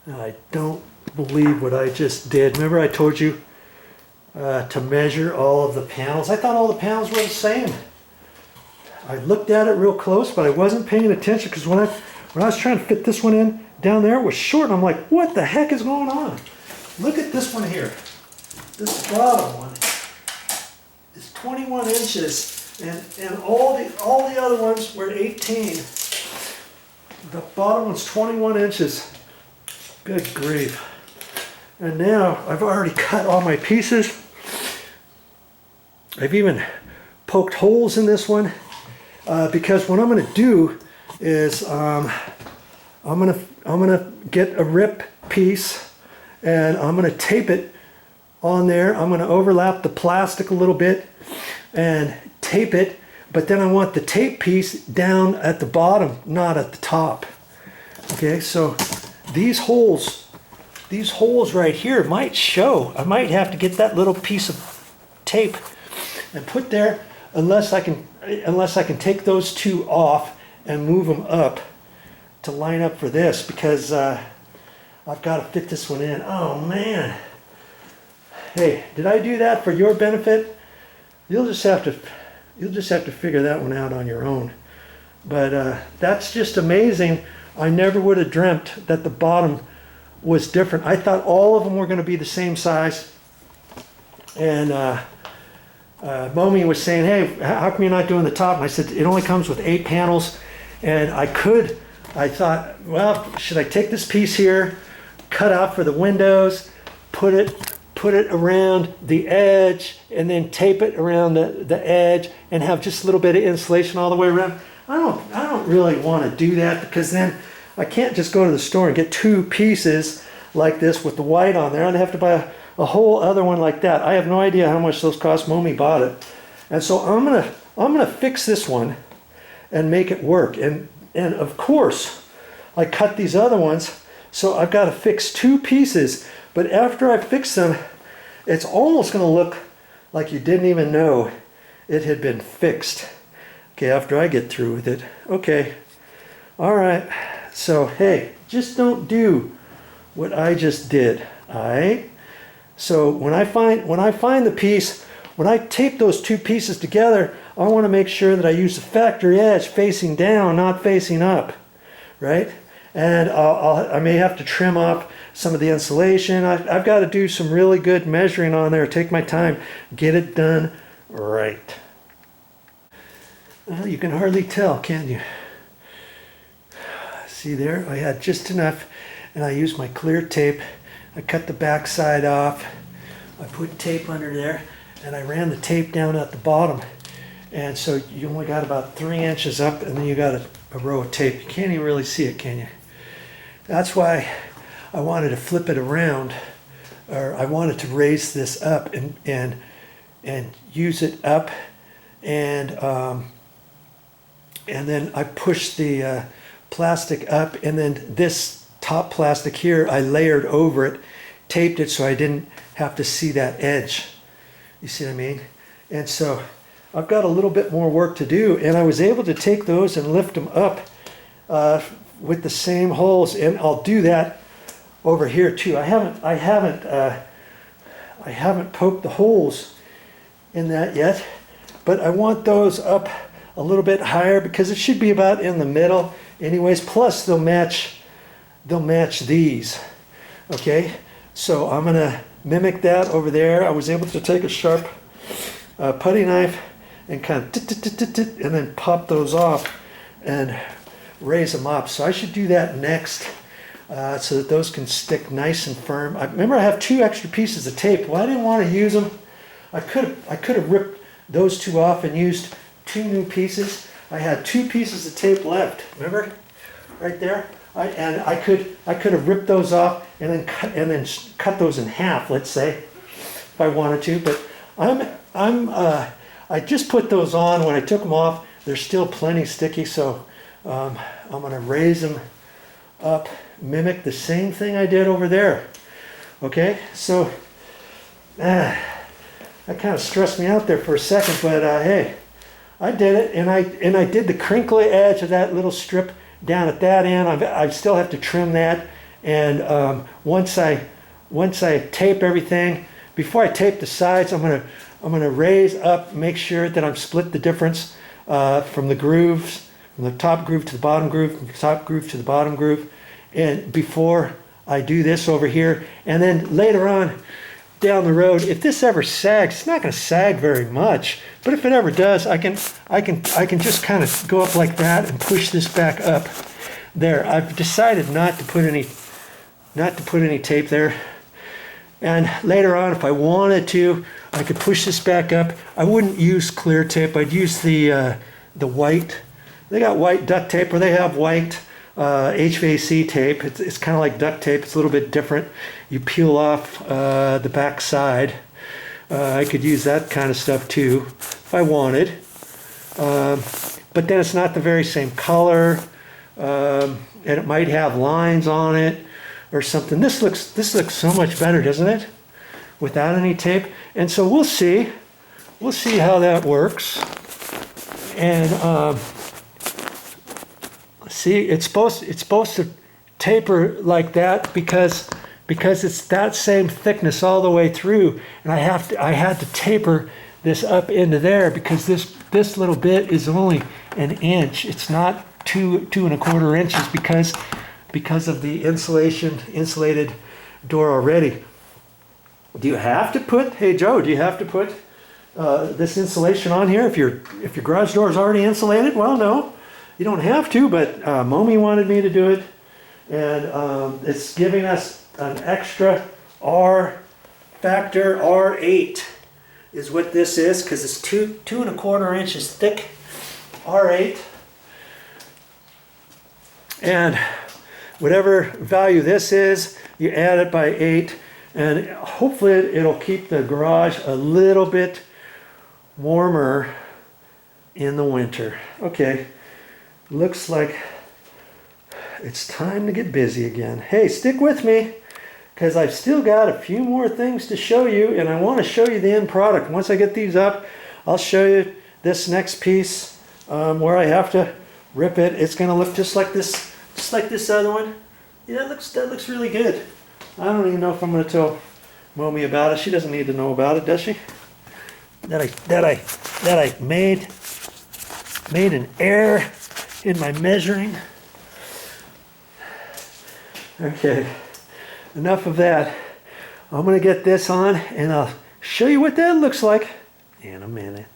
I don't believe what I just did. Remember I told you to measure all of the panels? I thought all the panels were the same. I looked at it real close, but I wasn't paying attention because when I was trying to fit this one in down there, it was short. And I'm like, what the heck is going on? Look at this one here. This bottom one is 21 inches, and all the other ones were 18. The bottom one's 21 inches. Good grief. And now I've already cut all my pieces. I've even poked holes in this one because what I'm going to do is I'm gonna get a rip piece and I'm going to tape it on there. I'm going to overlap the plastic a little bit and tape it, but then I want the tape piece down at the bottom, not at the top. Okay, so these holes right here might show. I might have to get that little piece of tape and put there unless I can take those two off and move them up to line up for this, because I've got to fit this one in. Oh man. Hey, did I do that for your benefit? You'll just have to figure that one out on your own. But that's just amazing. I never would have dreamt that the bottom was different. I thought all of them were going to be the same size. And Momi was saying, hey, how come you're not doing the top? And I said, it only comes with 8 panels. And I thought, well, should I take this piece here, cut out for the windows, put it around the edge, and then tape it around the edge and have just a little bit of insulation all the way around? I don't really want to do that, because then I can't just go to the store and get 2 pieces like this with the white on there. I'd have to buy a whole other one like that. I have no idea how much those cost. Momi bought it. And so I'm gonna fix this one and make it work. And of course, I cut these other ones, so I've got to fix 2 pieces. But after I fix them, it's almost gonna look like you didn't even know it had been fixed. Okay, after I get through with it. Okay, all right. So, hey, just don't do what I just did, all right? So when I find the piece, when I tape those 2 pieces together, I want to make sure that I use the factory edge facing down, not facing up, right? And I may have to trim off some of the insulation. I've got to do some really good measuring on there, take my time, get it done right. Well, you can hardly tell, can you? See there, I had just enough, and I used my clear tape. I cut the back side off. I put tape under there, and I ran the tape down at the bottom. And so you only got about 3 inches up, and then you got a row of tape. You can't even really see it, can you? That's why I wanted to flip it around, or I wanted to raise this up and use it up, and then I pushed the plastic up, and then this top plastic here I layered over it, taped it so I didn't have to see that edge. You see what I mean? And so I've got a little bit more work to do, and I was able to take those and lift them up with the same holes, and I'll do that over here too. I haven't poked the holes in that yet, but I want those up a little bit higher because it should be about in the middle anyways. Plus they'll match these. Okay, so I'm gonna mimic that over there. I was able to take a sharp putty knife and kind of and then pop those off and raise them up. So I should do that next so that those can stick nice and firm. Remember I have 2 extra pieces of tape. Well, I didn't want to use them. I could have ripped those 2 off and used 2 new pieces. I had 2 pieces of tape left. Remember, right there. I could have ripped those off and then cut those in half. Let's say, if I wanted to. But I just put those on. When I took them off, they're still plenty sticky. So I'm going to raise them up, mimic the same thing I did over there. Okay, so that kind of stressed me out there for a second, but hey, I did it, and I did the crinkly edge of that little strip down at that end. I still have to trim that And once I tape everything, before I tape the sides, I'm gonna raise up, make sure that I'm split the difference from the grooves, from the top groove to the bottom groove, from the top groove to the bottom groove, and before I do this over here. And then later on down the road, if this ever sags, it's not going to sag very much, but if it ever does, I can just kind of go up like that and push this back up there. I've decided not to put any tape there. And later on, if I wanted to, I could push this back up. I wouldn't use clear tape. I'd use the white. They got white duct tape, or they have white HVAC tape. It's kind of like duct tape. It's a little bit different. You peel off the back side. I could use that kind of stuff too if I wanted. But then it's not the very same color, and it might have lines on it or something. This looks so much better, doesn't it? Without any tape. And so we'll see how that works. And see, it's supposed to taper like that because it's that same thickness all the way through. And I had to taper this up into there because this little bit is only an inch. It's not 2 1/4 inches because of the insulated door already. Do you have to put, hey Joe, do you have to put this insulation on here if your garage door is already insulated? Well, no, you don't have to, but Momi wanted me to do it, and it's giving us an extra R factor. R8 is what this is, because it's 2 1/4 inches thick. R8, and whatever value this is, you add it by 8, and hopefully it'll keep the garage a little bit warmer in the winter. Okay, looks like it's time to get busy again. Hey, stick with me, because I've still got a few more things to show you, and I want to show you the end product. Once I get these up, I'll show you this next piece where I have to rip it. It's going to look just like this other one. Yeah, that looks really good. I don't even know if I'm going to tell Momi about it. She doesn't need to know about it, does she? That I made an error in my measuring. Okay, enough of that. I'm going to get this on, and I'll show you what that looks like in a minute.